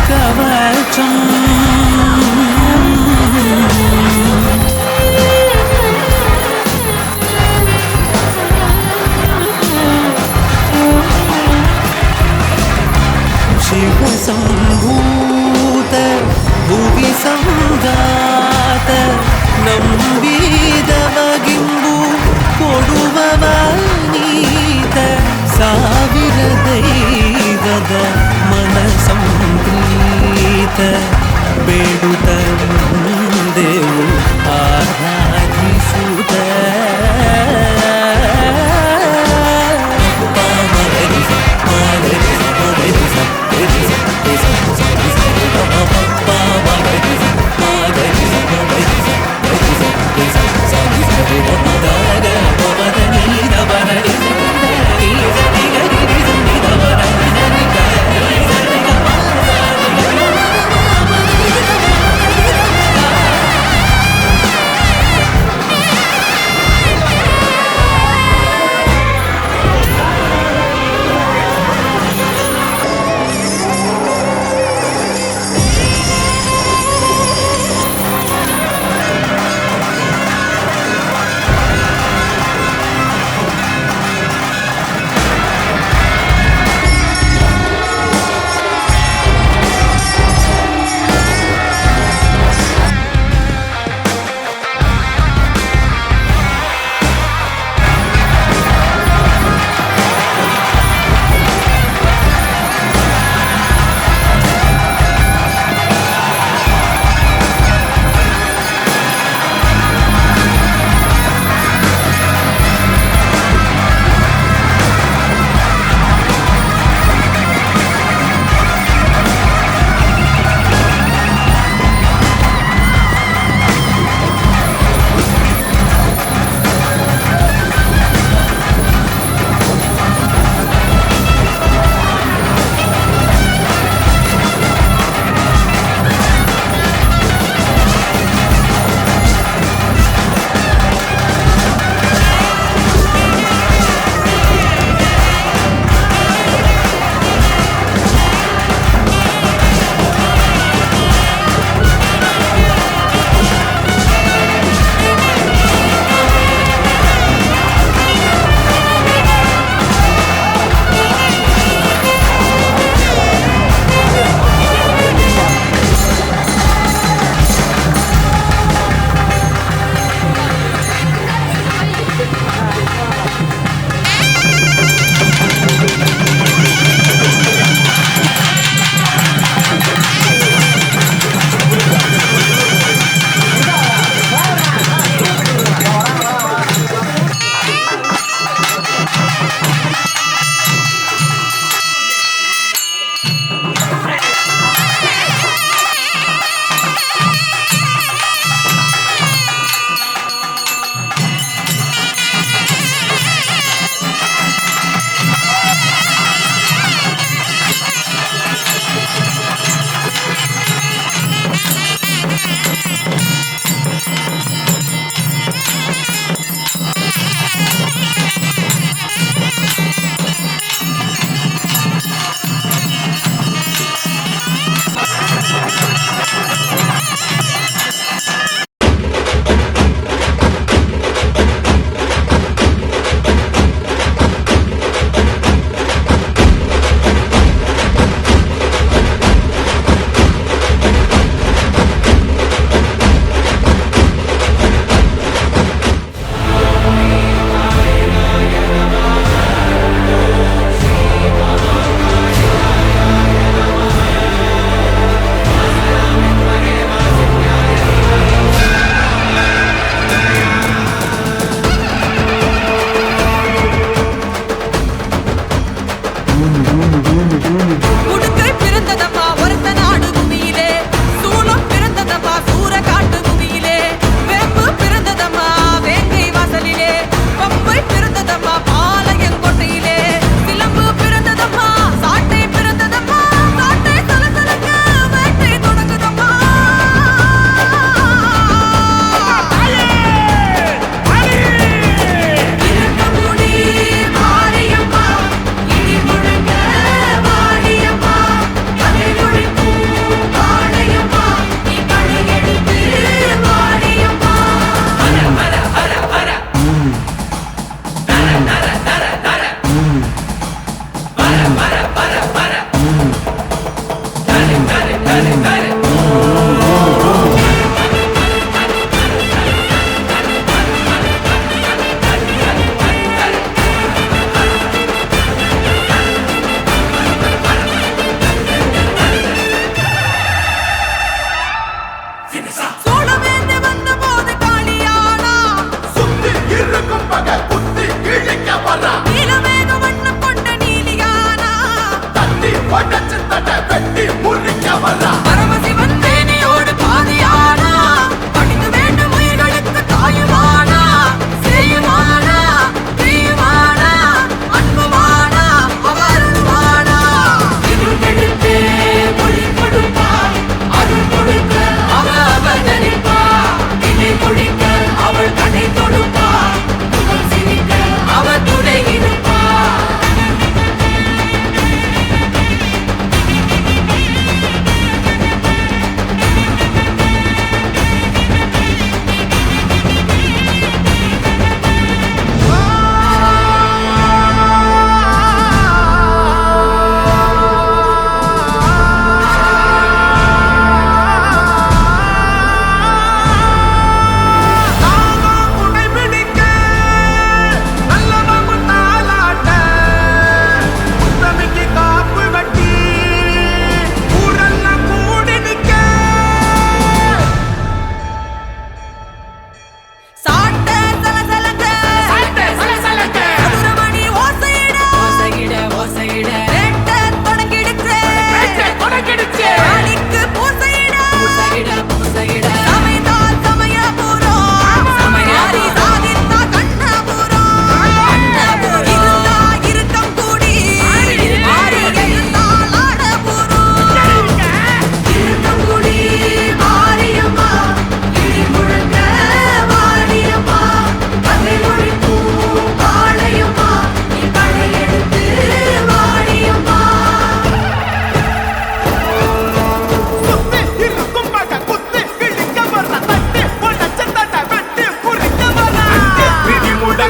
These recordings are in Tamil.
கவச்சம் शिवसम्भूत भुवि संजात नम्बिदवगिम्बु कोडुववनीत ಸಾವಿರ ದೈವದ ಮನಸಂಪ್ರೀತ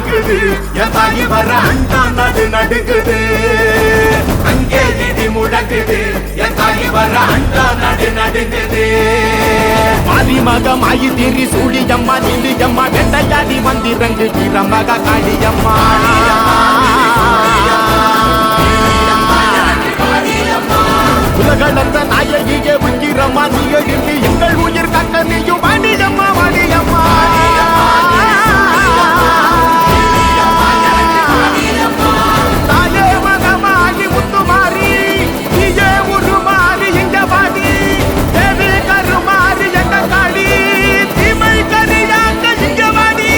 முழங்குது என் தாயி வர அண்டா நடு நடுங்குது அங்கே இடி முழங்குது என் தாயி வர அண்டா நடு நடுங்குது மாரிமக மாயி திரி சூழியம்மா நீலியம்மா வெண்டையாடி வந்திரங்கு வீரமக காளியம்மா உலகளந்த நாயகியே உயிரம்மா நீ எழுந்து எங்கள் உயிர் கக்க நீயும் வாணியம்மா வாணியம்மா தாயே மகமாகி முத்துமாரி நீயே உருமாறி இங்க வாடி தேவி கருமாறி எங்க காளி தீமை கரியாக்க இங்க வாடி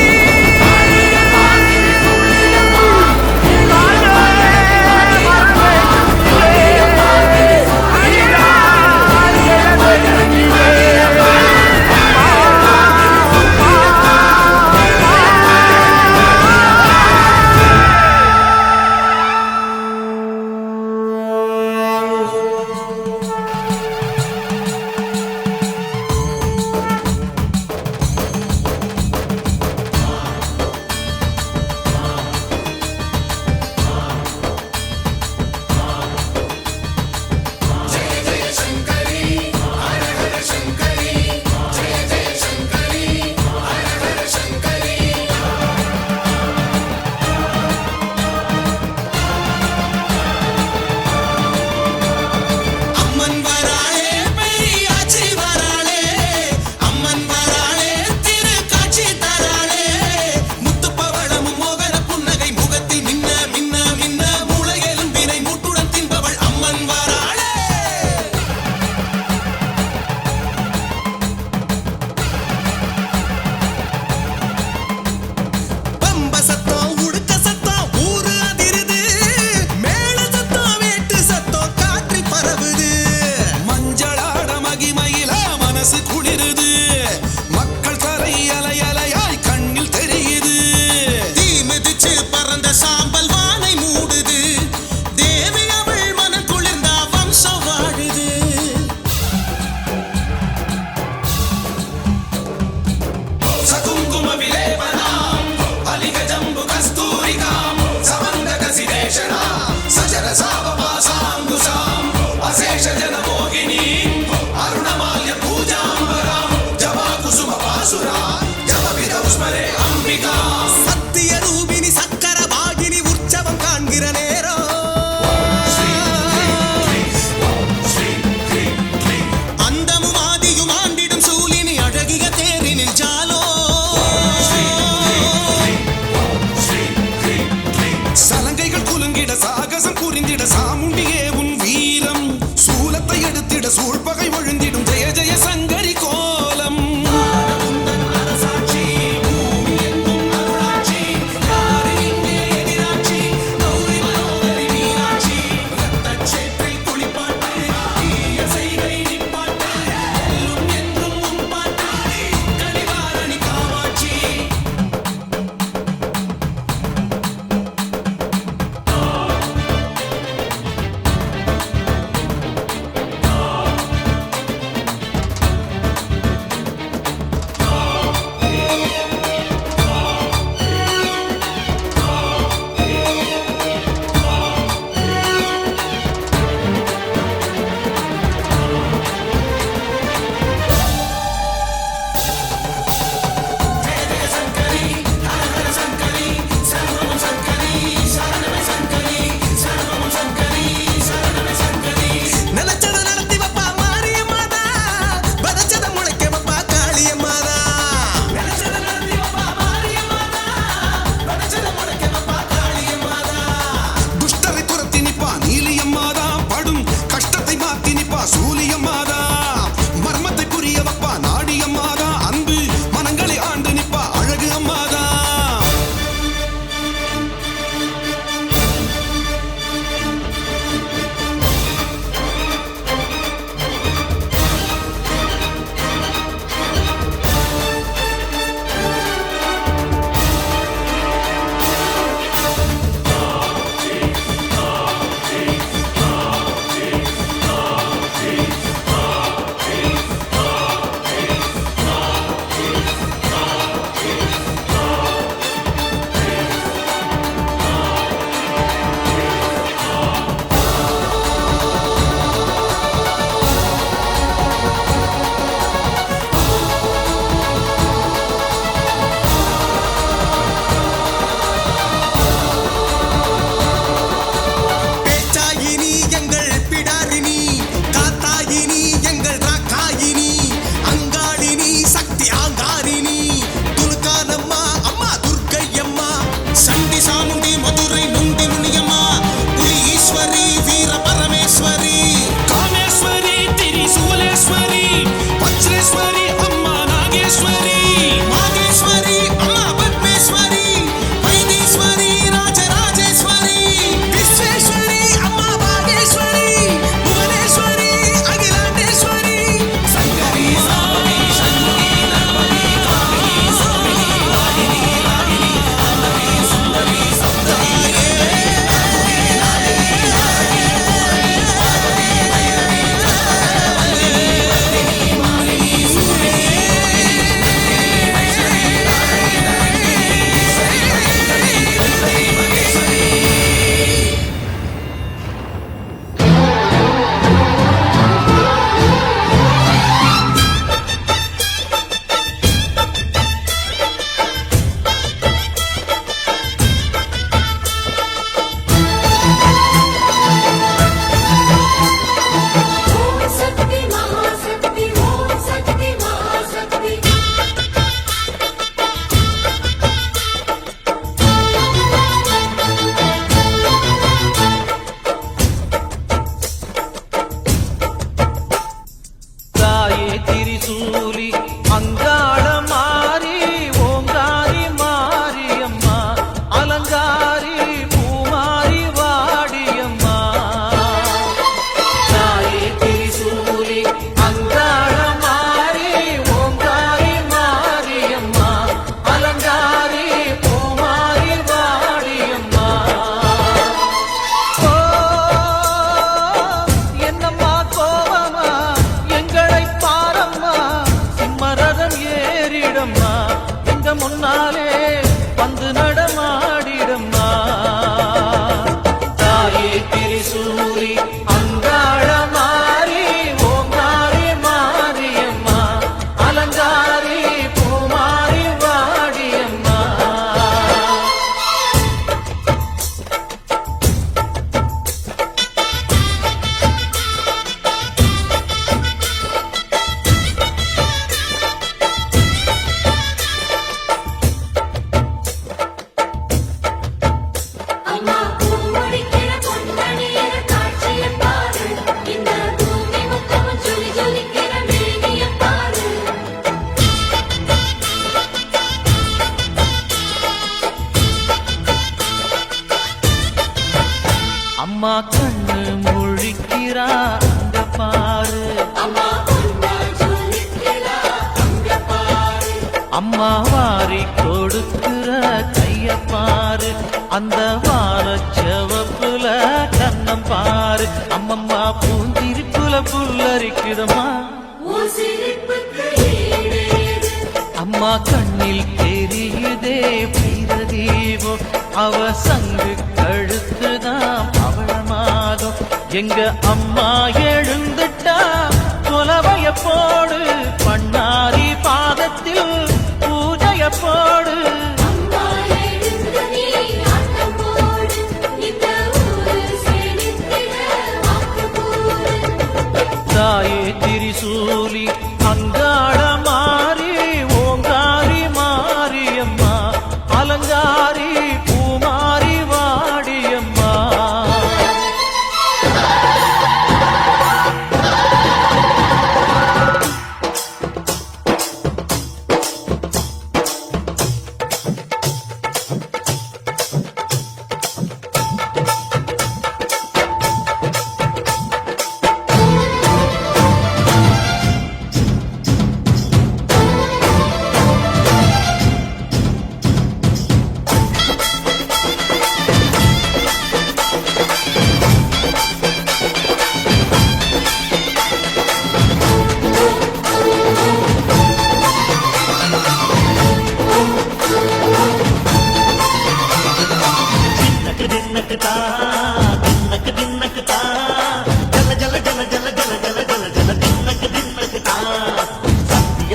சண்டி சாமுண்டி மதுரை நுண்டி முனியம்மா புலி ஈஸ்வரி வீர பரமேஸ்வரி காமேஸ்வரி திரிசூலேஸ்வரி வஜ்ரேஸ்வரி அம்மா நாகேஸ்வரி மாகேஸ்வரி அம்மா பத்மேஸ்வரி வைத்தீஸ்வரி ராஜராஜேஸ்வரி விஸ்வேஸ்வரி அம்மா பாகேஸ்வரி புவனேஸ்வரி அகிலாண்டேஸ்வரி சங்கரி சாமி சண்முகி நர்மதி காமினி சாமினி வாகினி ராகினி அன்னவி சுந்தரி சௌந்தரி ஓம் சக்தி மகாசக்தி ஓம் சக்தி மகாசக்தி தாயே திரிசூலி அங்காள மாறி ஓங்காரி மாரியம்மா அலங்காரி பூமாரி வாடியம்மா தாயே திரிசூலி அங்காள மாறி ஓங்காரி மாரியம்மா அலங்காரி பூமாரி வாடியம்மா ஓ என்னம்மா கோவமா எங்களை பாரம்மா சிம்மரதம் ஏறிடம்மா எங்க முன்னாலே வந்து நடமாடிடம்மா தாயே திரிசூலி அங்காள மாறி ஓங்காரி மாரியம்மா அலங்காரி பூமாரி வாடியம்மா அம்மா பூமுடிக்கிற பொன்னணியர காட்சியைப் பாரு இந்த பூமி முத்தமும் ஜொலி ஜொலிக்கிற மேனியைப் பாரு அம்மா கண்ணு முழிக்கிறா அங்க பாரு அம்மா பொன்னா ஜொலிக்கிறா அங்க பாரு அம்மா வாரி கொடுக்கிற கைய பாரு அந்த வாரச்சவப்புல கண்ணம் பாரு அம்மம்மா பூந்திரிப்புல புல்லரிக்குதம்மா உன் சிரிப்புக்கு ஈடேது அம்மா கண்ணில் தெரியுதே பைரதீபம் அவ சங்கு கழுத்துதான் பவளமாகும் எங்க அம்மா எழுந்துட்டா கொலவைய போடு பண்ணாரி பாதத்தில் பூஜைய போடு அம்மா எழுந்து நீ ஆட்டம் போடு இந்த ஊரு செழித்திட வாக்கு கூறு தாயே திரிசூலி அங்காள மாறி ஓங்காரி மாரியம்மா அலங்காரி பூமாரி வாடியம்மா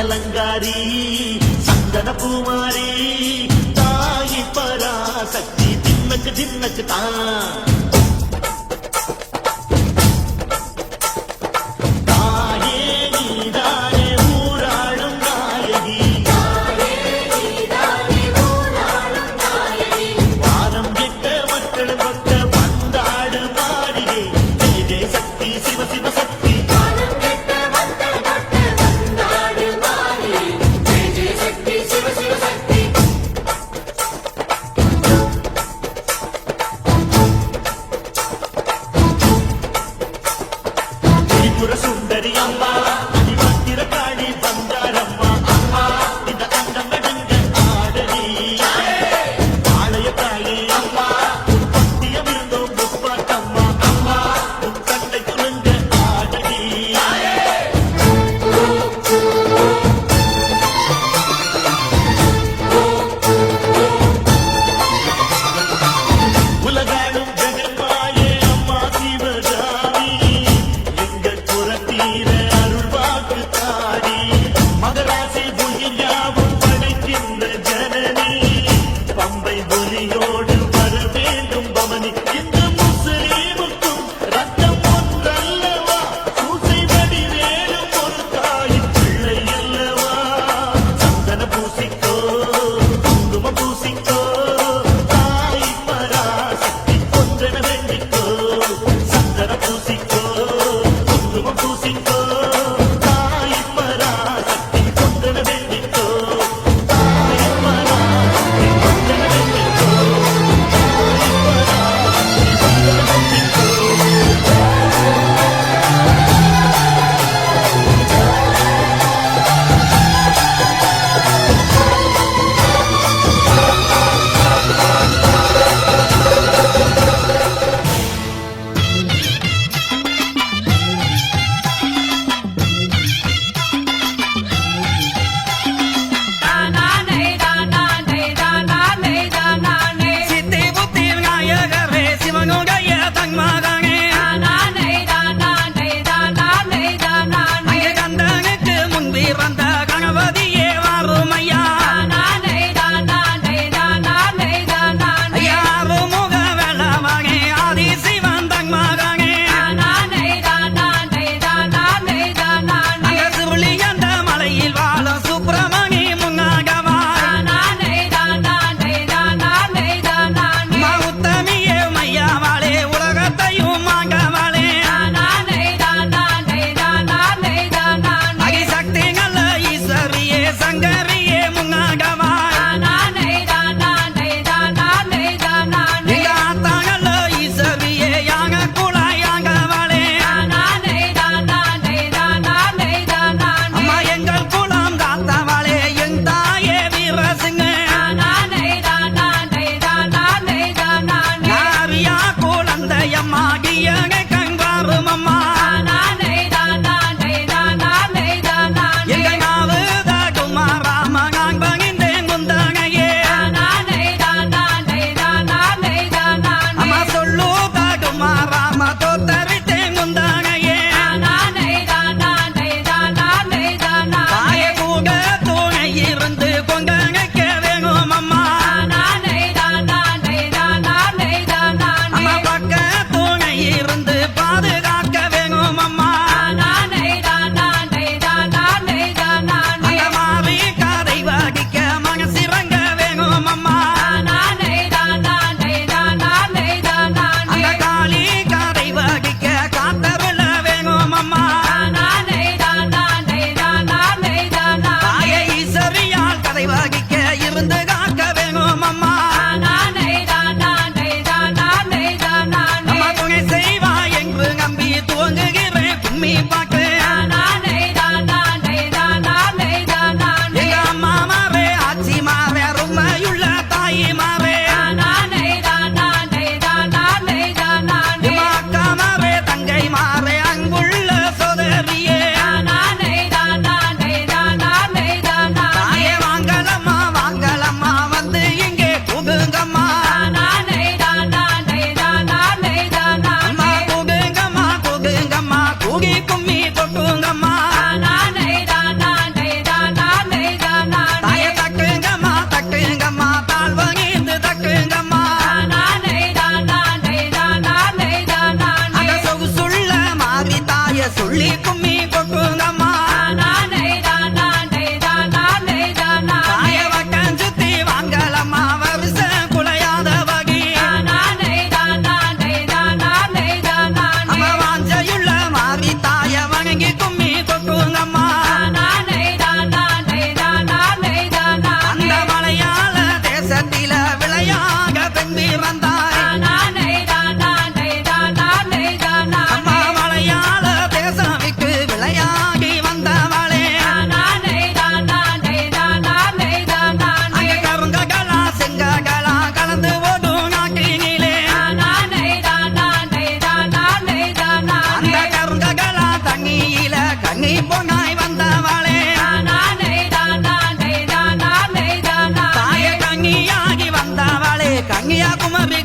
அலங்காரி சந்தன பூமாரி தாயி பராசக்தி தின்னக்கு தின்னக்கு தான் தாயே நீதானே ஊராளும் நாயகி பக்தியோடு வர வேண்டும் பவனி இந்த முஸ்லீமுக்கும் ரத்தம் ஒன்றல்லவா பூசை வடிவேலும் ஒரு தாயின் பிள்ளை அல்லவா சந்தன பூசிக்கோ குங்குமம் பூசிக்கோ தாய் பராசக்தி ஒன்றென வேண்டிக்கோ சந்தன பூசிக்கோ குங்குமம் பூசிக்கோ தாய் பராசக்தி ஒன்றென வேண்டிக்கோ தாய் பராசக்தி ஒன்றென வேண்டிக்கோ தாய் பராசக்தி ஒன்றென வேண்டிக்கோ சித்தி புத்தி விநாயகரே சிவனுடைய தன்மகனே அங்கே கந்தனுக்கு முன்பி வந்த கணபதியே வாருமையா யாரு முக வேளவனே ஆதி சிவன் தன்மகனே அங்க சுருளி அந்த மலையில் வாழும் சுப்பிரமணி முன்னாகவா உத்தமியே மையாவாளே உலகத்தையும் மாங்கவாளே அகி சக்தி நல்ல ஈஸ்வரியே சங்கரியே முன்னாகவா எங்க ஆத்தா நல்ல ஈஸ்வரியே யாக குலாயாங்கவாளே அம்மா எங்கள் குலம் காத்தவாளே என் தாயே வீரசிங்க நாரியா குழந்தையம்மா கியகை கங்காரும் அம்மா எங்க நாவுத குமாராம நான் பகிர்ந்தேன் குந்தனையே அம்மா சொல்லுத குமாராம தோத்தரித்தேன் குந்தனையே தாய கூட துணை இருந்து கொங்கனைக்க வேணும் அம்மா அம்மா பக்க துணை இருந்து பாதுகாக்க வேணும் அம்மா அந்த மாறி கதை வகிக்க மனசிறங்க வேணும் அம்மா அந்த காளி கதை வகிக்க காத்தருள வேணும் அம்மா தாய ஈஸ்வரியால் கதை வகிக்க இருந்து காக்க வேணும் அம்மா நம்ம துணை செய்வா என்று நம்பி துவங்குகிறேன் கும்மி பாக்கு எங்க அம்மா மாறே ஆச்சி மாறே அருமையுள்ள தாயி மாறே எம்மா அக்கா மாறே தங்கை மாறே அன்புள்ள சோதரியே தாயே வாங்கலம்மா வந்து இங்கே புகுங்கம்மா அம்மா புகுங்கம்மா கூகி கும்மி கொட்டுங்கம்மா தாய தட்டுங்கம்மா தாழ் வகிந்து தட்டுங்கம்மா அந்த சொகுசுள்ள மாறி தாய சொல்லி கும்மி கொட்டுங்கம்மா தாய வட்டம் சுத்தி வாங்கலம்மா வருஷ குலையாத வகி அம்மா வாஞ்சையுள்ள மாறி தாய வணங்கி கும்மி கொட்டுங்கம்மா அந்த மலையாள தேசத்தில விளையாக பெண்பி வந்தாய் அம்மா மலையாள தேசம் விட்டு விளையாகி வந்தவளே அங்க கருங்ககளா செங்ககளா கலந்து ஓடும் நாட்டினிலே அந்த கருங்ககளா தண்ணியில கண்ணி பொண்ணாய் வந்தவளே தாய கண்ணியாகி வந்தவளே கண்ணியா குமரி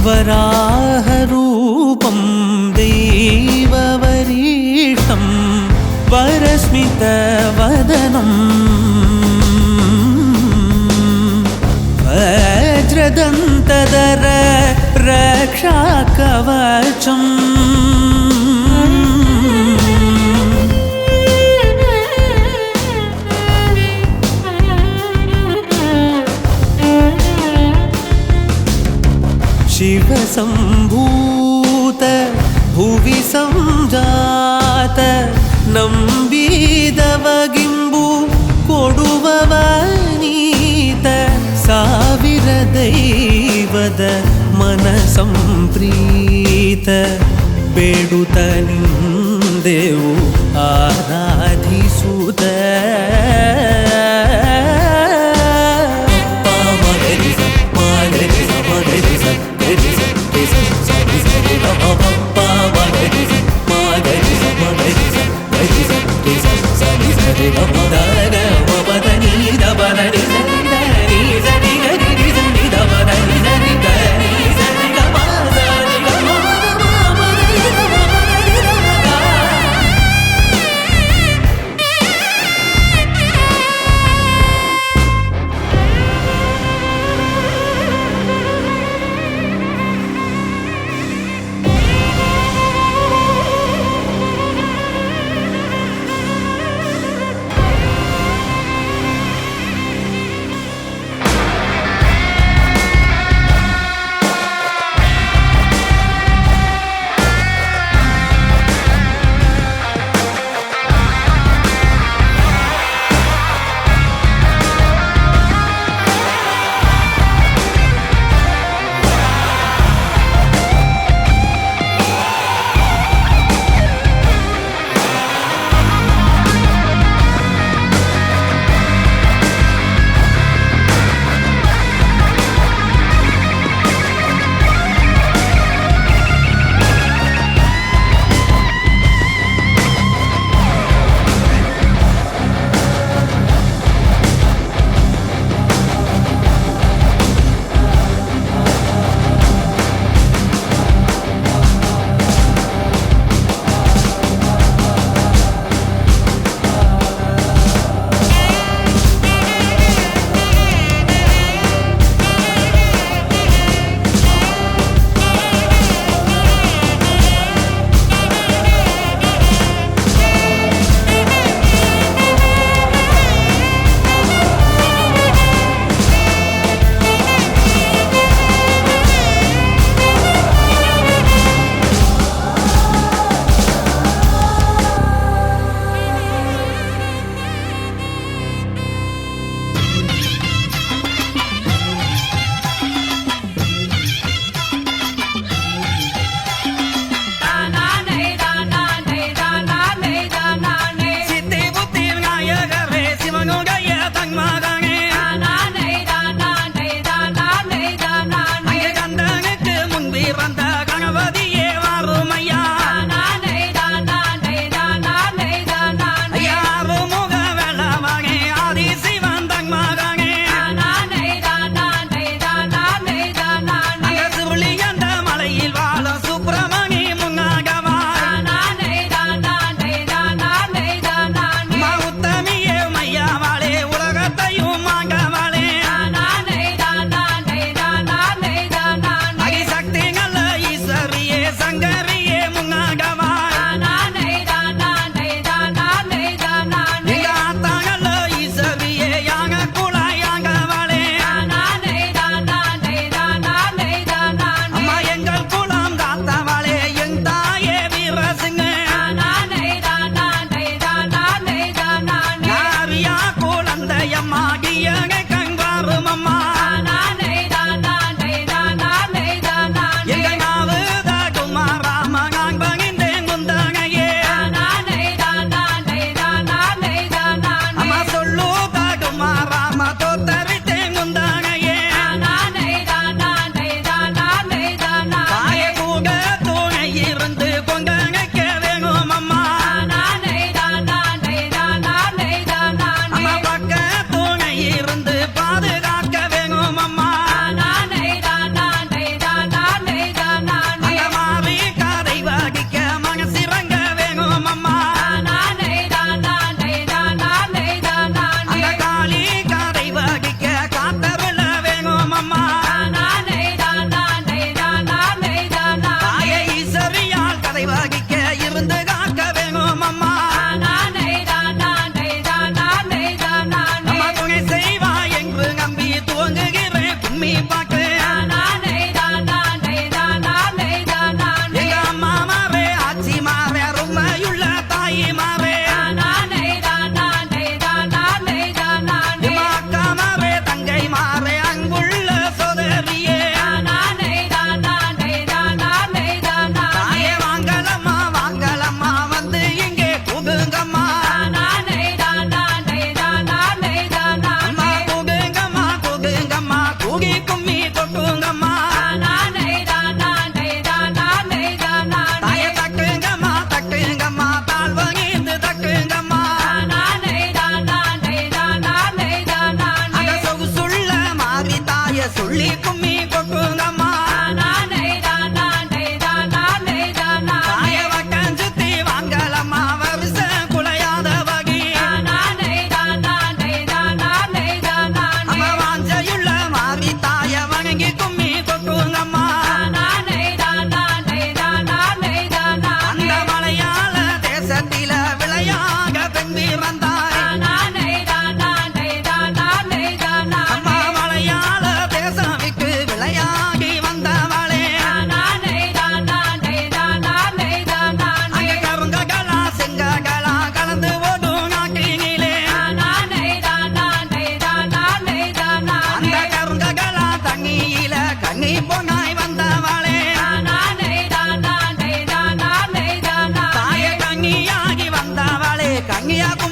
वराहरूपं दैववरीष्ठं वरस्मितवदनं वज्रदन्तधर रक्षाकवचम् शिवसम्भूत भुवि संजात ನಂಬಿದವಗಿಂಬು ಕೊಡುವವನೀತ ಸಾವಿರ ದೈವದ ಮನ ಸಂಪ್ರೀತ ಬೇಡುತ್ತ ನಿಂದೆವು ಆರಾಧಿಸುತ್ತ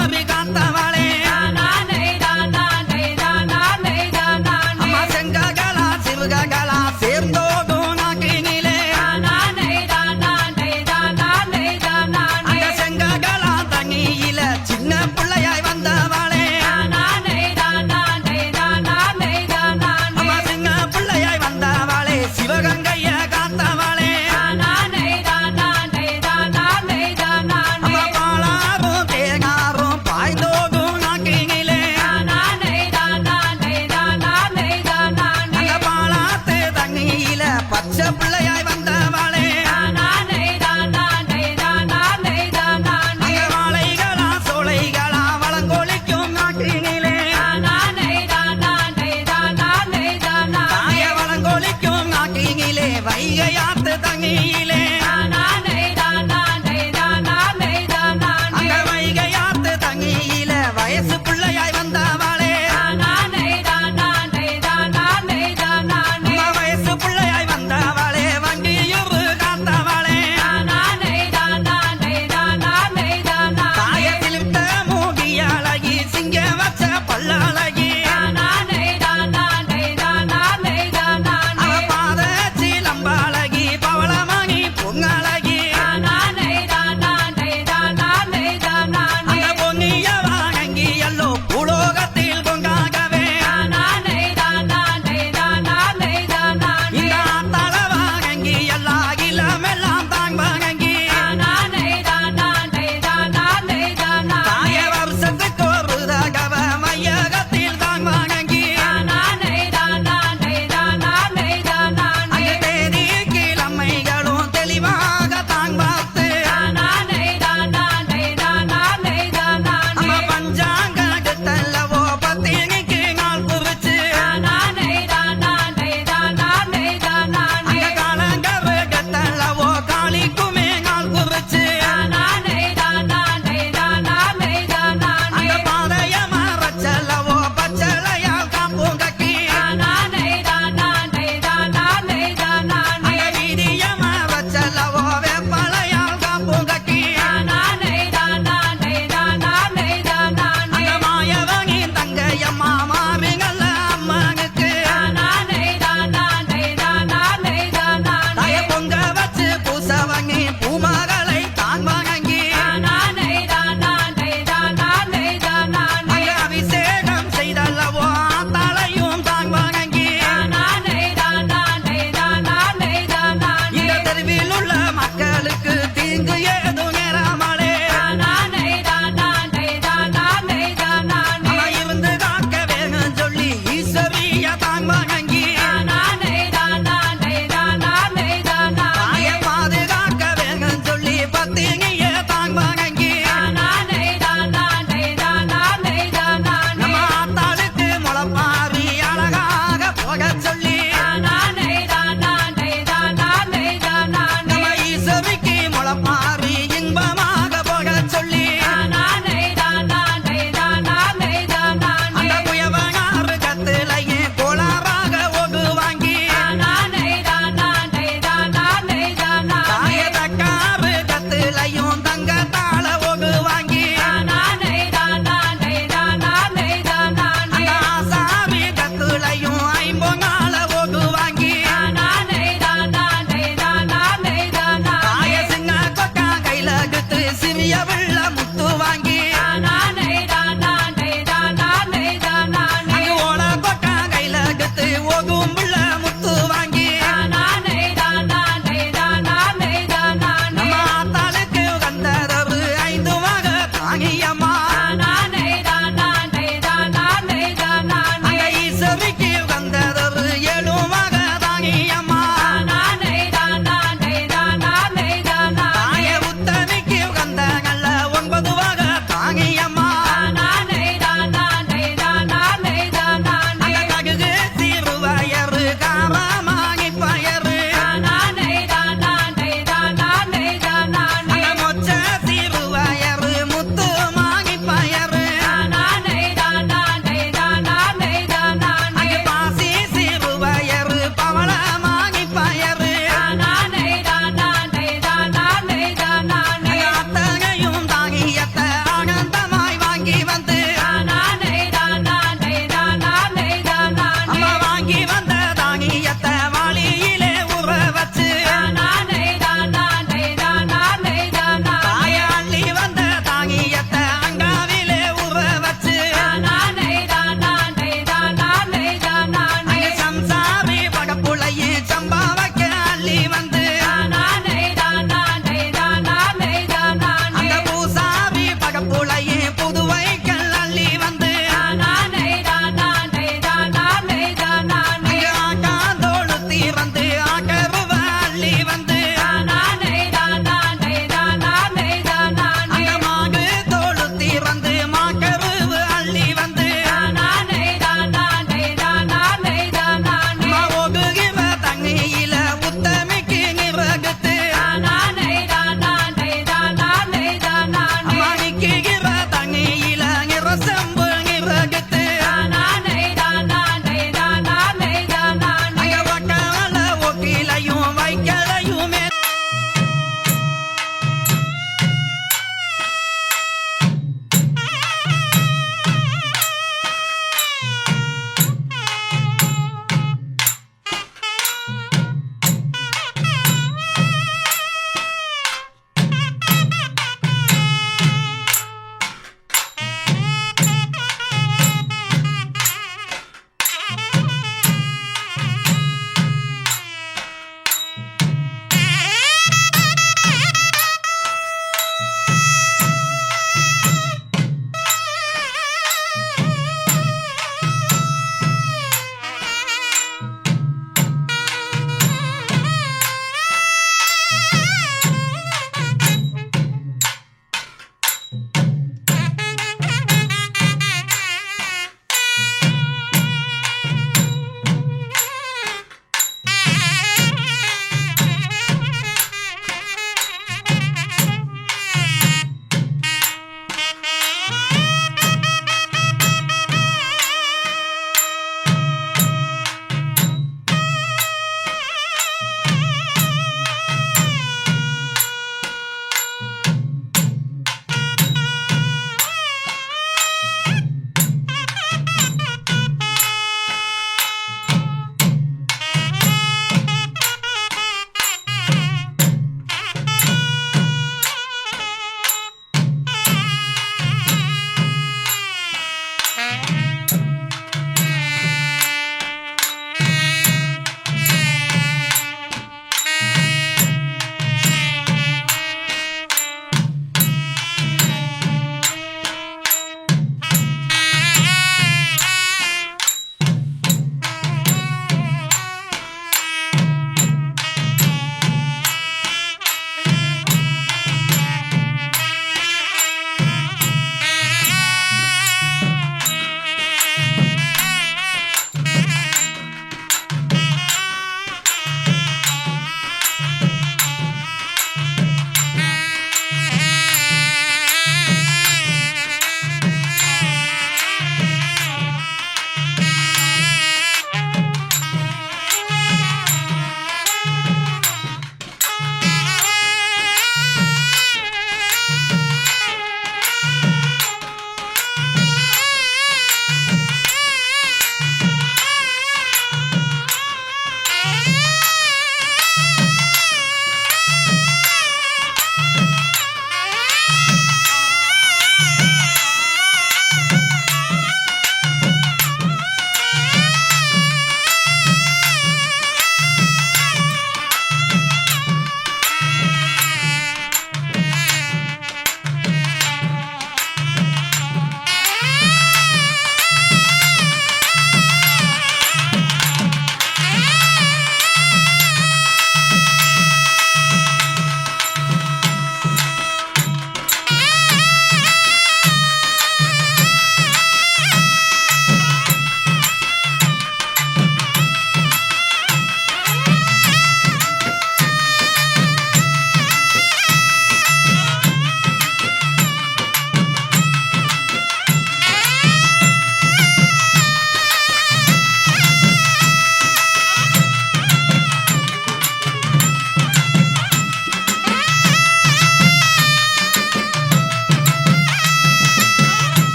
குமரி காத்தவளே அம்மா செங்ககலா சிவகலா சேர்ந்தோடும் நாக்கினிலே அந்த செங்ககலா தண்ணியில சின்ன பிள்ளையாய் வந்தவளே அம்மா சின்ன பிள்ளையாய் வந்தவளே சிவகங்கைய காத்தவளே அம்மா பாலாவும் தேங்காவும் பாய்ந்தோடும்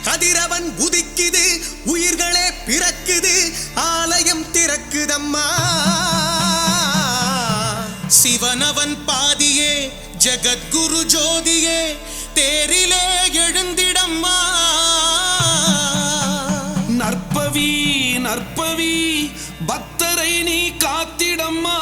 கதிரவன் உதிக்குது உயிர்களே பிறக்குது ஆலயம் திறக்குதம்மா சிவனவன் பாதியே ஜகத்குரு ஜோதியே தேரிலே எழுந்திடம்மா நற்பவி நற்பவி பக்தரை நீ காத்திடம்மா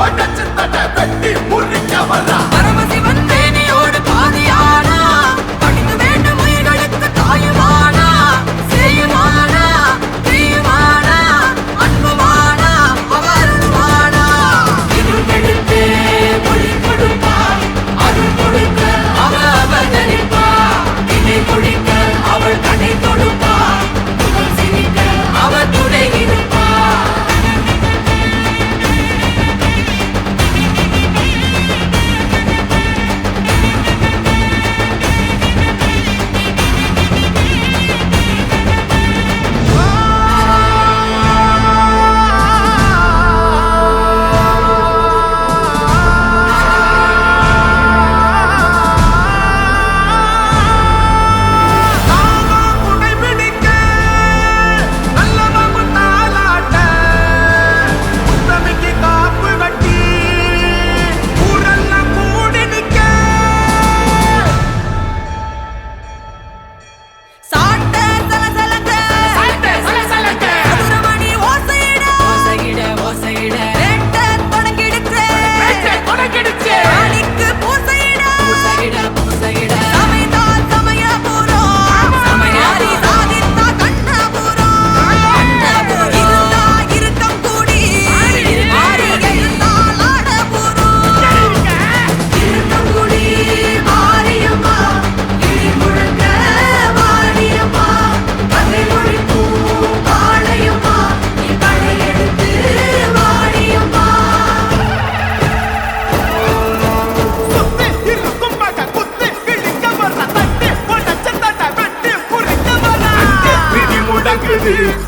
உடச்சு தட்ட வெட்டி முறிக்க வரா பரமசிவன் தேனியோடு பாதியானா படித்து வேண்டும் உயிர்களுக்கு தாயுமானா செய்யுமானா தீயுமானா அன்புமானா அவருமானா இருளுக்கு மொழி கொடுப்பார் அருள் கொடுக்க அவ அவதரிப்பார் இணை கொழிக்க அவள் கண்ணை தொடுப்பார் முகம் சிரிக்க அவர் துணை இருப்பார்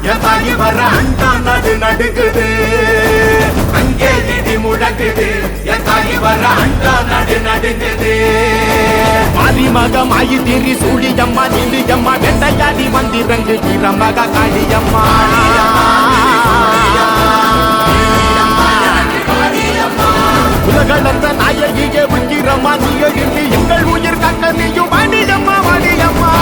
என் தாயி வர அண்டா நடு நடுங்குது அங்கே இடி முழங்குது என் தாயி வர அண்டா நடு நடுங்குது மாரிமகமாயி திரி சூழியம்மா நிலியம்மா வெண்டையாடி வந்திரங்கு வீரமக காளியம்மா உலகளந்த நாயகியே உக்கிரம்மா நீ எழுப்பி எங்கள் உயிர் காக்க நீயும் வாணியம்மா வாணியம்மா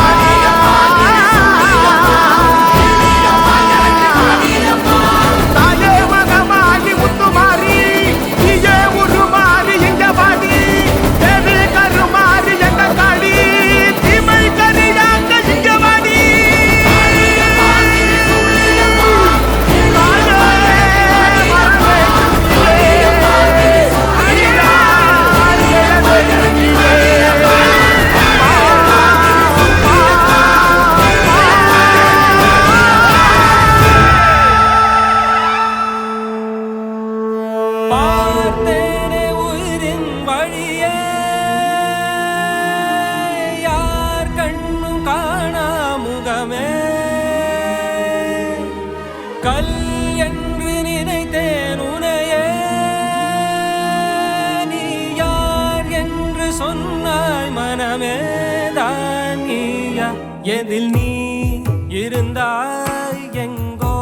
பார்த்தேனே உயிரின் வழியே யார் கண்ணும் காணா முகமே கல் என்று நினைத்தேன் உனையே நீ யார் என்று சொன்னாய் மனமே தான் நீயா எதில் நீ இருந்தாய் எங்கோ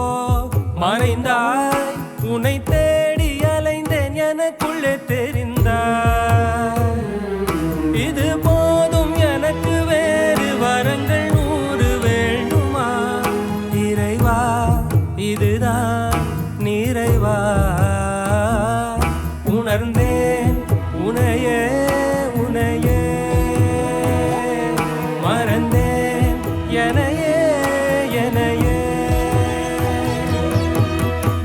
மறைந்தாய் உன்னை தேடி அலைந்தேன் எனக்குள்ளே தெரிந்தாய் இது போதும் எனக்கு வேறு வரங்கள் 100 வேண்டுமா இறைவா இதுதான் நிறைவா உணர்ந்தேன் உனையே உனையே மறந்தேன் எனையே எனையே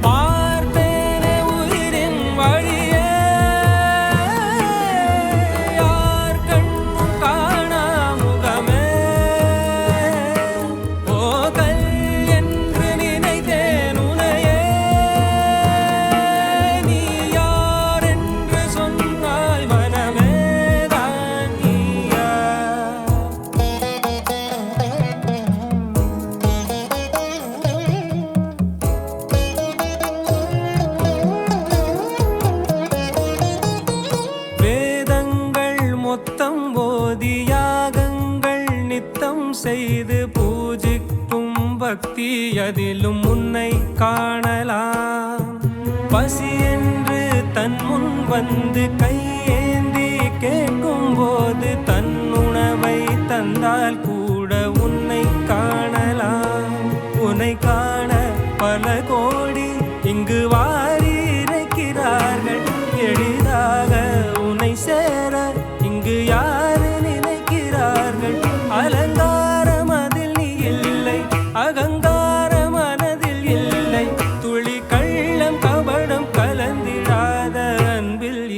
பார்த்தேனே உயிரின் வழியே யார் கண்ணும் காணா முகமே ஓ கல் என்று நினைத்தேன் உனையே நீ யார் என்று சொன்னாய் மனமே தான் நீயா வேதங்கள் மொத்தம் ஓதி யாகங்கள் நித்தம் செய்து பூஜிக்கும் பக்தி அதிலும் உன்னை காணலாம் பசி என்று தன் முன் வந்து கையேந்தி கேட்கும் போது தன் உணவை தந்தால் கூட உன்னை காணலாம் உன்னை காண பல கோடி இங்கு வாரி இறைக்கிறார்கள்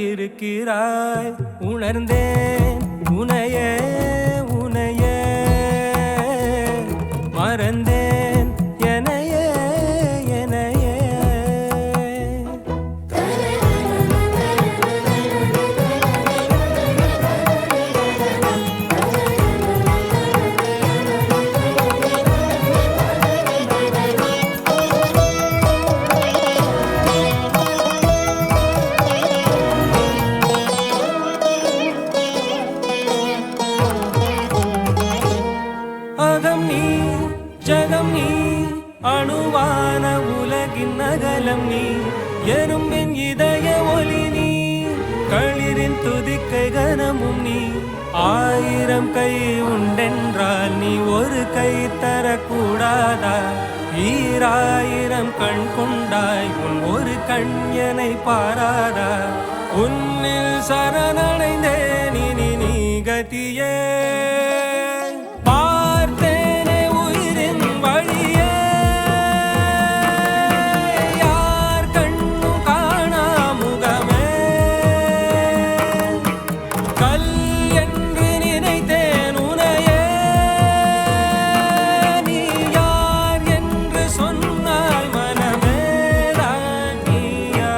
இருக்கிறாய். உணர்ந்தேன் உனையே உனையே, மறந்தேன் எனையே எனையே. அகம் நீ ஜகம் நீ, அணுவான உலகின் அகலம் நீ, எறும்பின் இதய ஒளி நீ, களிரின் துதிக்கை கனமும் நீ. 1000 கை உண்டென்றால் நீ ஒரு கை தரக்கூடாதா? 1000 கண் கொண்டாய் உன் ஒரு கண் எனை பாராதா? உன்னில் சரணடைந்தேன் இனி நீ கதியே. பார்த்தேனே உயிரின் வழியே, யார் கண்ணும் காணா முகமே. கல் என்று நினைத்தேன் உனையே, நீ யார் என்று சொன்னாய் மனமே தான் நீயா.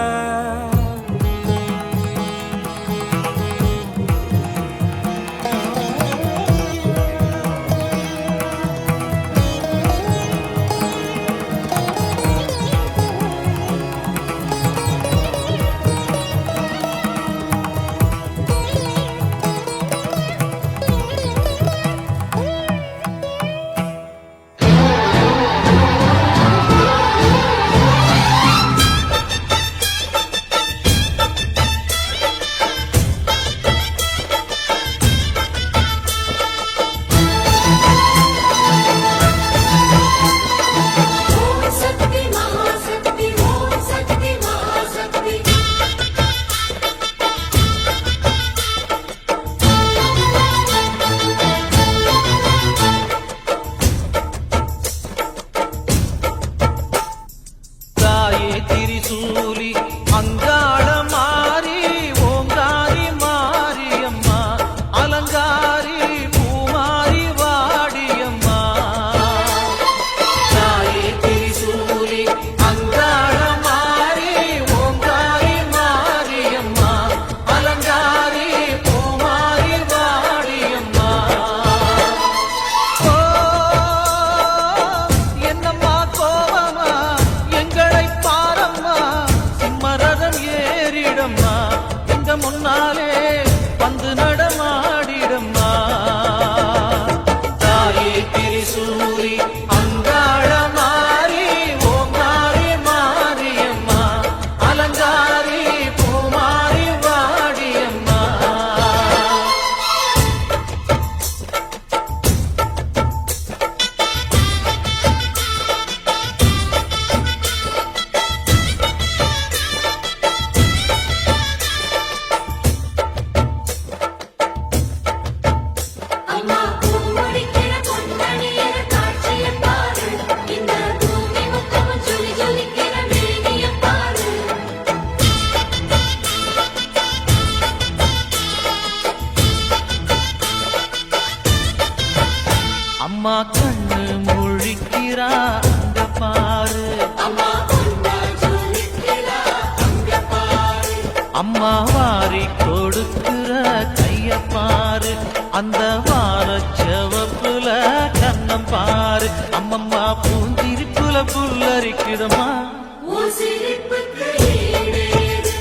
ஓம் சக்தி மகாசக்தி, ஓம் சக்தி மகாசக்தி. தாயே திரிசூலி அங்காள மாறி ஓங்காரி மாரியம்மா, அலங்காரி பூமாரி வாடியம்மா. தாயே திரிசூலி அங்காள மாறி ஓங்காரி மாரியம்மா, அலங்காரி பூமாரி வாடியம்மா. ஓ என்னம்மா கோவமா எங்களை பாரம்மா, சிம்மரதம் ஏறிடம்மா, எங்க முன்னாலே வந்து நடமாடிடம்மா. தாயே திரிசூலி அங்காள மாறி ஓங்காரி மாரியம்மா, அலங்காரி பூமாரி வாடியம்மா. அம்மா பூமுடிக்கிற பொன்மணியர காட்சியைப் பாரு, இந்த பூமி முத்தமும் ஜொலி ஜொலிக்கிற மேனியைப் பாரு. அம்மா கண்ணு முழிக்கிறா அங்க பாரு, அம்மா பொன்னா ஜொலிக்கிறா அங்க பாரு. அம்மா வாரி கொடுக்கிற கைய பாரு, அந்த வாரச்சவப்புல கண்ணம் பாரு. அம்மம்மா பூந்திரிப்புல புல்லரிக்குதம்மா, உன் சிரிப்புக்கு ஈடேது.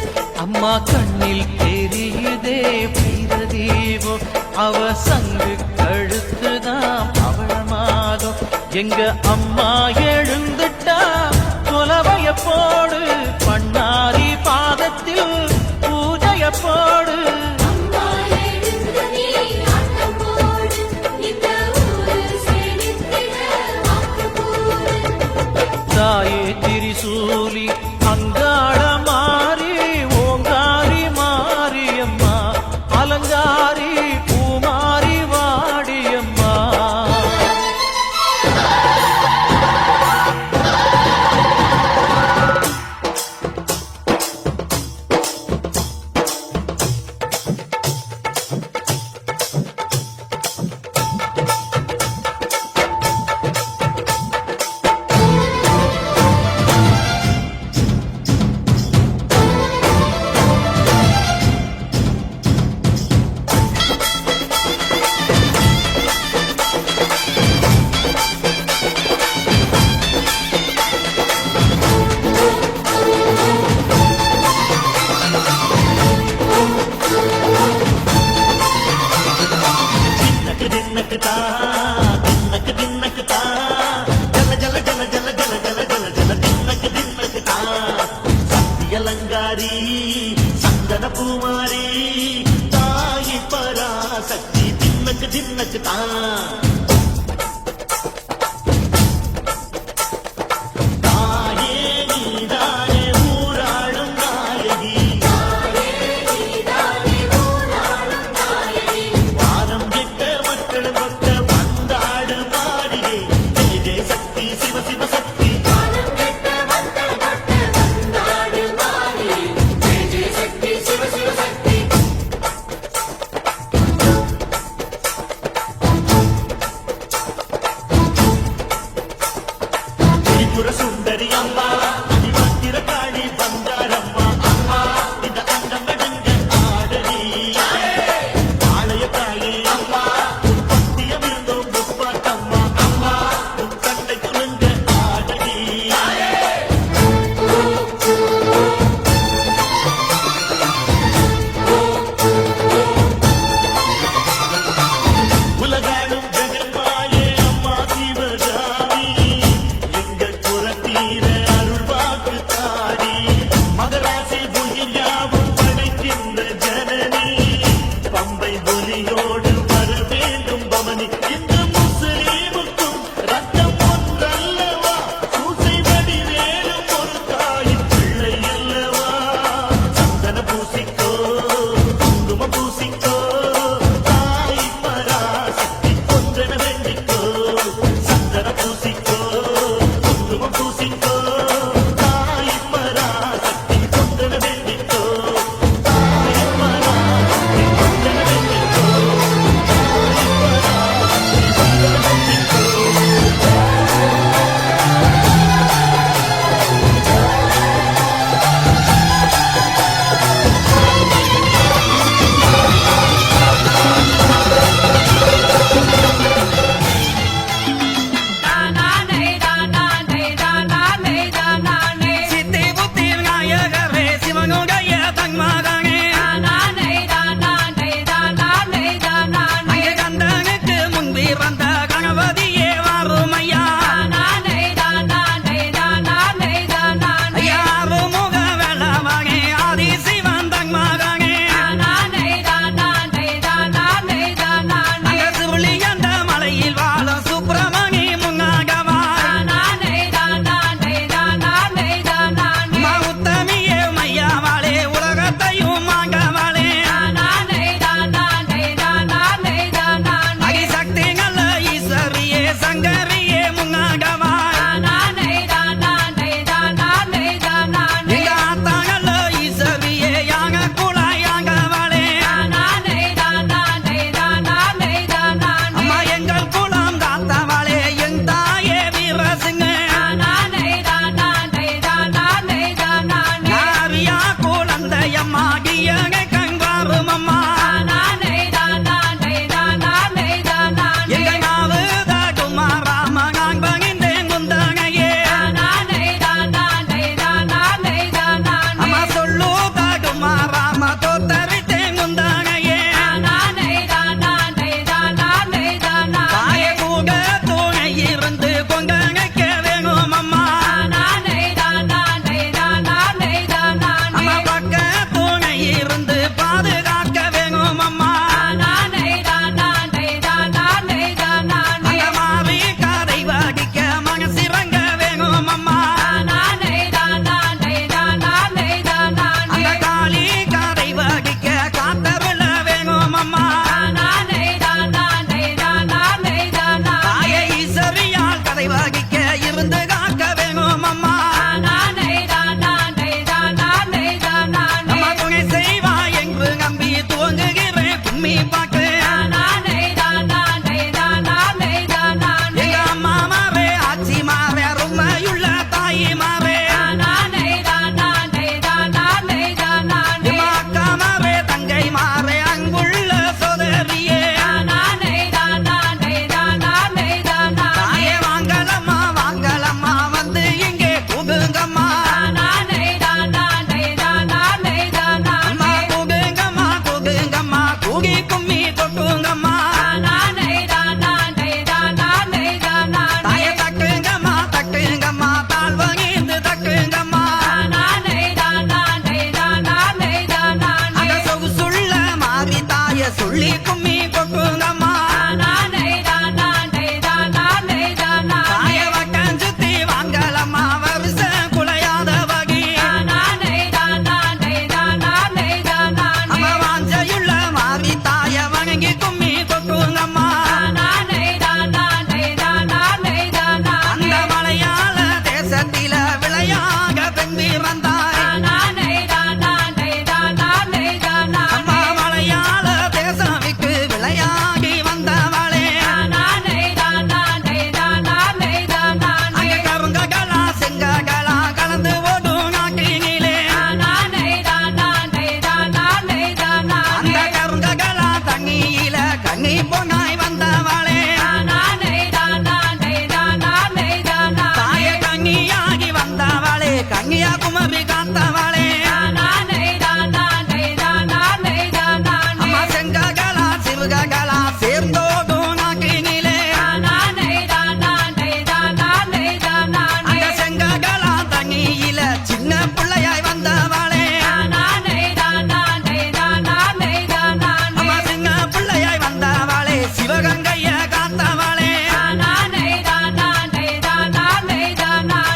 அம்மா கண்ணில் தெரியுதே பிரதீபம், அவ சங்கு கழுத்துதான் அவளமாகும். எங்க அம்மா எழுந்துட்டா கொலவைய போடு, பண்ணாரி பாதத்தில் பூஜைய போடு. அம்மா எழுந்து நீ ஆட்டம் போடு, இந்த ஊரு செழித்திட வாக்கு கூறு. தாயே திரிசூலி அங்காள மாறி ஓங்காரி மாரியம்மா, அலங்காரி பூமாரி வாடியம்மா. தின்னக்கு தா தின்னக்கு தின்னக்கு தா ஜல ஜல ஜல ஜல ஜல ஜல ஜல ஜல தின்னக்கு தா சக்தியலங்காரி சந்தன பூமாரி தாயி பராசக்தி தின்னக்கு தா தாயே நீதானே ஊராடும் நாயகி வானம் கெட்ட மக்கள் கொட்ட வந்தாடு மாளிகை ஜெய ஜெய சக்தி சிவ சிவ சக்தி துள்ளி கும்மி கொக்குங்கம்மா தாய வட்டம் சுத்தி வாங்கலம்மா வருஷ குலையாத வகி அவ வாஞ்சையுள்ள மாறி தாய வணங்கி கும்மி கொக்குங்கம்மா அந்த மலையாள தேசத்தில விளையாக பெண் வந்தாய் அம்மா மலையாள தேசமிக்கு விளையாகி வந்தவளே அங்க கருங்ககளா செங்ககளா கலந்து ஓடும் நாட்டினிலே அந்த கருங்ககளா தண்ணியில கண்ணி பொன்னாய் வந்தவளே தாய கண்ணியாகி வந்தவளே கன்னியாகுமரி காத்தவளே அம்மா செங்ககளா சிறுககளா சேர்ந்தோடும் நாட்டினிலே அந்த செங்ககளா தண்ணியில சின்ன பிள்ளையாய் வந்தவளே அம்மா சின்ன பிள்ளையாய் வந்தவளே சிவகங்கைய காத்தவளே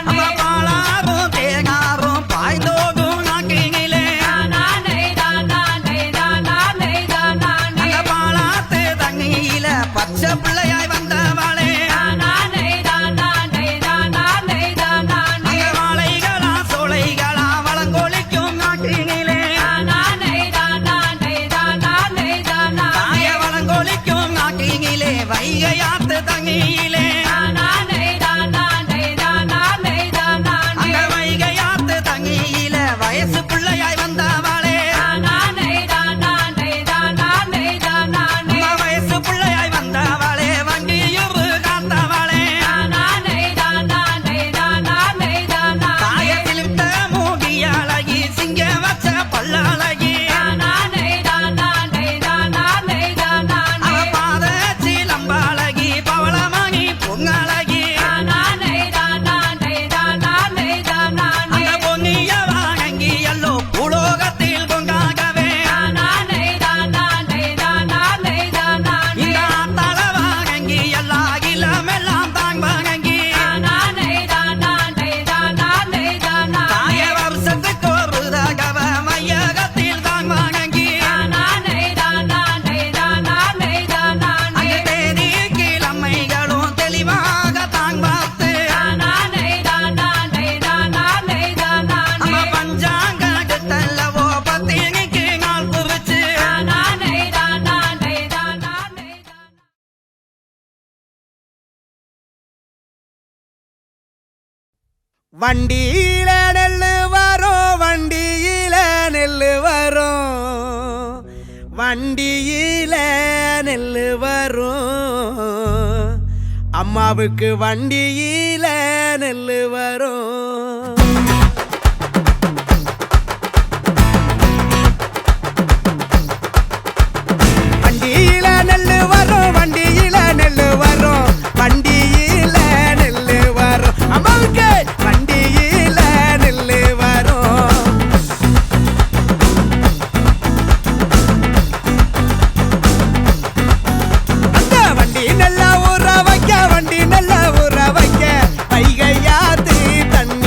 அம்மா பாலாரும் தேனாரும் பாய்ந்தோடும் நாட்டினிலே அந்த பாலாத்து தண்ணியில பச்சை பிள்ளையாய் வந்தவளே அங்க வாழைகளா சோலைகளா வளங்கொழிக்கும் நாட்டினிலே தாய வளங்கொழிக்கும் நாட்டினிலே வைகையாத்து தண்ணியிலே அங்க வைகையாத்து தண்ணியில வயசு பிள்ளையாய் வந்தவளே அம்மா வயசு பிள்ளையாய் வந்தவளே வண்டியூரு காத்தவளே தாய சிலிர்த்த மூடி அழகி சிங்க வச்ச பல்லழகி அவ பாத சிலம்பழகி பவளமணி பொங்கழகி அந்த பொன்னிய வாங்கி எல்லோ பூலோகத்தில் கொண்டாகவே இந்த தல வாங்கி எல்லா இளமெல்லாம் தான் வாங்கி தாய வருஷத்துக்கு ஒரு தகவ மையகத்தில் தான் வாங்கி அங்க தேதி கிழமைகளும் தெளிவாக தான் பார்த்து அம்மா பஞ்சாங்க எடுத்தல்லவோ பத்தினிக்கு நாள் குறிச்சு வண்டியில நெல்லு வரும் வண்டியில நெல்லு வரும் வண்டியில நெல்லு வரும் அம்மாவுக்கு வண்டியில நெல்லு வரும் வண்டியில நெல்லு வரும் வண்டியில நெல்லு வரும் வண்டியில நெல்லு வரும் அம்மாவுக்கு வண்டியில நெல்லு வரும் அந்த வண்டி நல்லா ஊற வைக்க வண்டி நல்லா ஊற வைக்க வைகையாத்து தண்ணி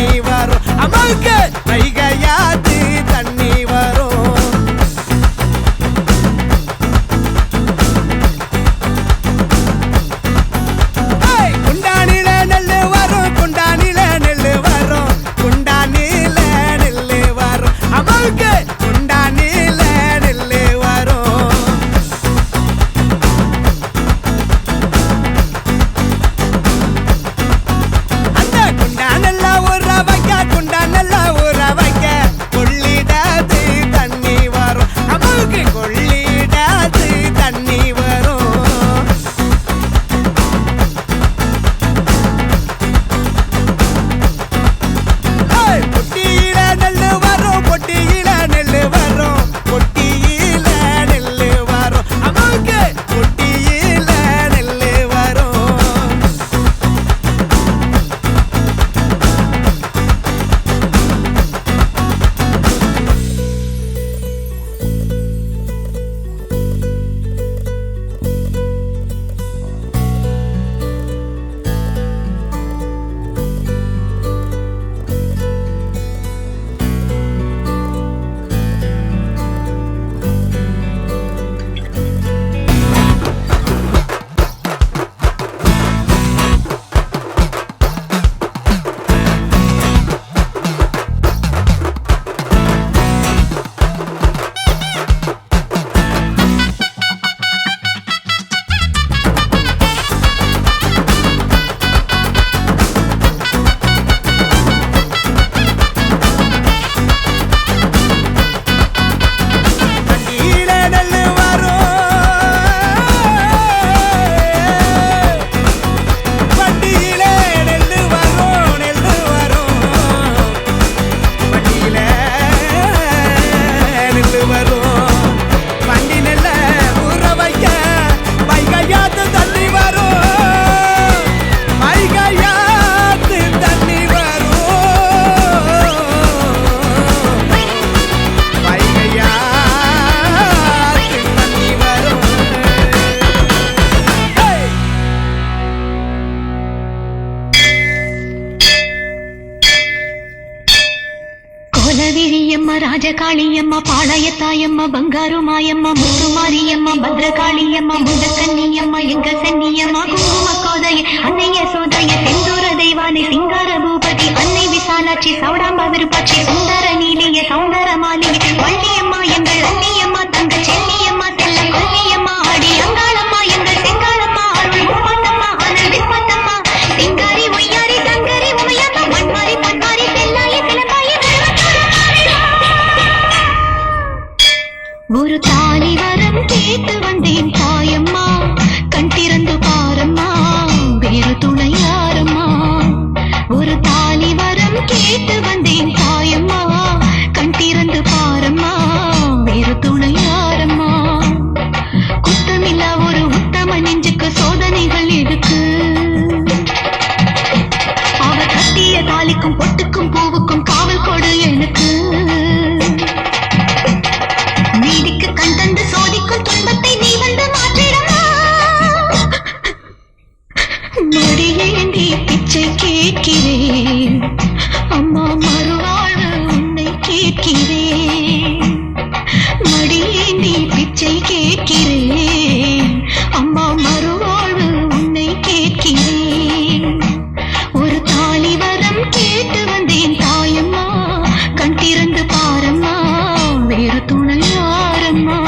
தாயம்மா பங்காரு மாயம்மா முத்து மாரியம்மா பத்ரகாளியம்மா முந்தக்கன்னியம்மா எங்க சென்னியம்மா குங்கும கோதைய அன்னைய சோதைய செந்தூர தெய்வானை சிங்கார பூபதி அன்னை விசாலாட்சி சௌடாம்ப விருப்பாட்சி சுந்தர நீலிய சௌந்தர மாலிய வள்ளியம்மா எங்கள் அன்னியம்மா தங்க செல்லியம்மா செல்ல கொல்லியம்மா அடி அங்காளம்மா எங்கள் செங்காளம்மா அருள் முப்பாத்தம்மா அனல் விஸ்வத்தம்மா சிங்காரி ஒய்யாரி சங்கரி உமையம்மா மண்மாரி பன்மாரி செல்லாயி சிலம்பாயி ஒரு தாலி வரம் கேட்டு வந்தேன் தாயம்மா கண் திறந்து பாரம்மா வேறு துணை யாரம்மா ஒரு தாலி வரம் கேட்டு வந்தேன் தாயம்மா கண் திறந்து பாரம்மா வேறு துணை யாரம்மா குத்தமில்லா ஒரு உத்தம நெஞ்சுக்கு சோதனைகள் எதுக்கு அவர் கட்டிய தாலிக்கும் பொட்டுக்கும் பூவுக்கும் காவல் கொடு எனக்கு நீதிக்கு கண் தந்து சோதிக்கும் துன்பத்தை நீ வந்து மாற்றிடமா மடியேந்தி பிச்சை கேட்கிறேன் அம்மா மறுவாழ்வு உன்னை கேட்கிறேன் மடியேந்தி பிச்சை கேட்கிறேன் அம்மா மறுவாழ்வு உன்னை கேட்கிறேன் ஒரு தாலி வரம் கேட்டு வந்தேன் தாயம்மா கண் திறந்து பாரம்மா வேறு துணை யாரம்மா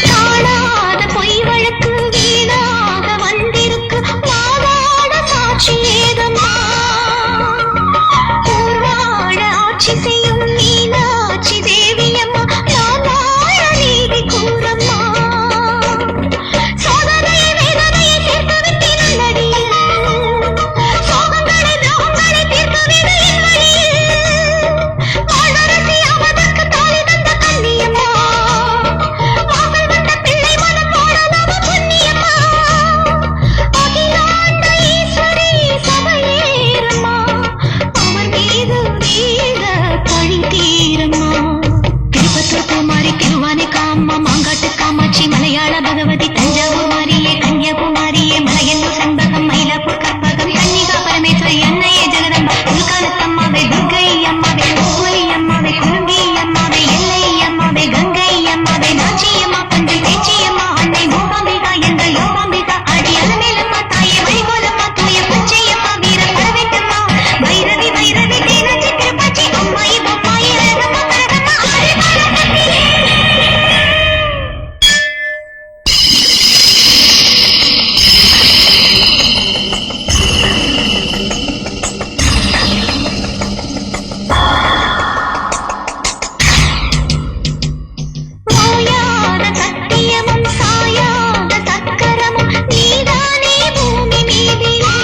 காணாத பொய் வழக்கு வீணாக வந்திருக்கு வாதாட சாட்சி ஏதம்மா ஊர்வாழ ஆட்சி செய்யும் மீனாட்சி தேவியம்மா நான் வாழ நீதி கூறம்மா சோதனையை வேதனையை சேர்த்து விட்டேன் நல்லடியில் சோகங்களை தாகங்களை தீர்த்து விட என் வழியில் வாழ்வரசி அவதற்கு தாலி தந்த கண்ணியம்மா வாசல் வந்த பிள்ளை மனம் போடலாம புண்ணியம்மா அகிலாண்ட ஈஸ்வரி சபையேறம்மா அவர் மீது வீர பழி தீரம்மா திருப்பத்தூர் பூமாரி திருவானை காம்மா மாங்காட்டு காமாட்சி மலையாள பகவதி தஞ்சாவூர் மாரியே கன்னியாகுமாரியே மலையன்னூர் சண்பகம் மயிலாப்பூர் கற்பகம் கன்னிகா பரமேஸ்வரி அன்னையே ஜெகதம்பா உள்காலத்தம்மாவே துர்கை அம்மாவே கோலி அம்மாவே குருங்கி அம்மாவே எல்லை அம்மாவே கங்கை அம்மாவே நாச்சியம்மா பஞ்சை பேச்சியம்மா அன்னை மூகாம்பிகா எங்கள் யோகாம்பிகா அடி அலமேலம்மா தாயே வழிகோலம்மா தூய பச்சையம்மா வீர பரவேட்டம்மா வைரவி வைரவி தேனாச்சி திருப்பாச்சி அம்மாயி பொம்மாயி அழகம்மா கரகம்மா ஆடி பாலகத்திலே ஓயாத சத்தியமும் சாயாத சக்கரமும் நீதானே பூமி மீதிலே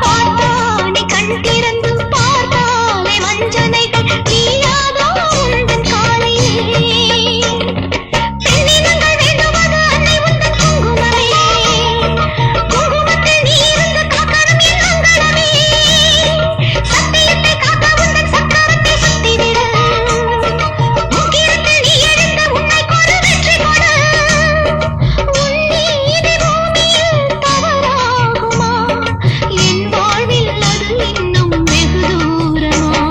பார்த்தானே கண் திறந்து பார்த்தாலே வஞ்சனைகள் நீயாதோ உந்தன் காலையிலே பெண்ணினங்கள் வேண்டுவது அன்னை உந்தன் குங்குமமே குங்குமத்தில் நீ இருந்து காக்கணும் என் அங்கணமே சத்தியத்தை காக்க உந்தன் சக்கரத்தை சுத்திவிட உக்கிரத்தில் நீ எடுத்த உன்னை கொடு வெற்றி கொடு உன் நீதி பூமியில் தவறாகுமா என் வாழ்வில் அது இன்னும் வெகு தூரமா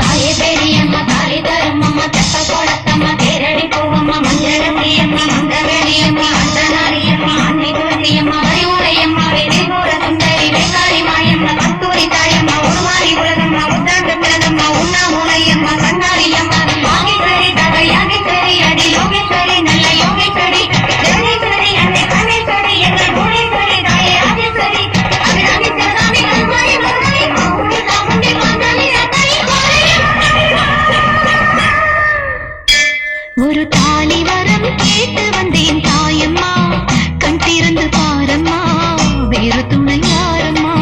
தாயே பெரியம்மா தாலி தருமம்மா தெப்ப கோலத்தம்மா தேரடி பூவம்மா மஞ்சளத்தியம்மா மந்தவெளியம்மா அந்தனாரியம்மா அன்னை துளசியம்மா வரிவுரையம்மா வெதிபூர சுந்தரி வெங்காரி மாயம்மா கஸ்தூரி தாயம்மா உருமாறி உலகம்மா உத்தாண்டு பிறந்தம்மா உண்ணாமூலையம்மா கண்ணாரியம்மா யாகேஸ்வரி தக யாகேஸ்வரி அடி யோகேஸ்வரி நல்ல யோகேஸ்வரி ஜெகதீஸ்வரி அன்னை கண்ணேஸ்வரி எங்கள் புவனேஸ்வரி தாயே ராஜேஸ்வரி அபிராமேஸ்வர சாமி கல்வாரி மதுரை மாவுண்டி சாமுண்டி மாந்தாளி ரத்தாயி ஒரு தாலி வரம் கேட்டு வந்தேன் தாயம்மா கண் திறந்து பாரம்மா வேறு துணை யாரம்மா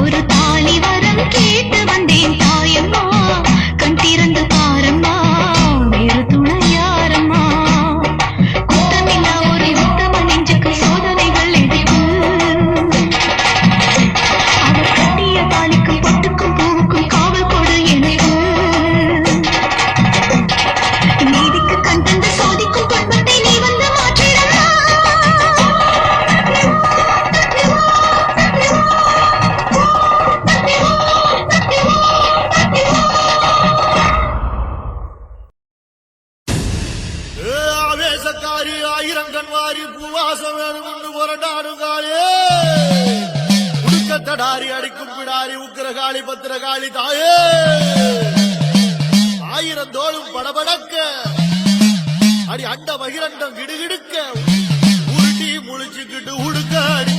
ஒரு தாலி வரம் கேட்டு வந்தேன் தாயம்மா கண் திறந்து பாரம்மா வேறு துணை யாரம்மா குத்தமில்லா ஒரு உத்தம நெஞ்சுக்கு சோதனைகள் எதுக்கு அவர் கட்டிய தாலிக்கும் பொட்டுக்கும் பூவுக்கும் காவல் கொடு எனக்கு வேலைக்காரி ஆயிரம் கண்வாரி பூவாசம் வேணும்னு புரண்டாடுங்காலே உடுக்கத்தடாரி அடிக்கும் பிடாரி உக்கிரகாளி பத்திரகாளி தாயே ஆயிரம் தோளும் படபடக்க அடி அண்ட மகிரண்டம் கிடுகிடுக்க உருட்டி முழிச்சுக்கிட்டு உடுக்க அடி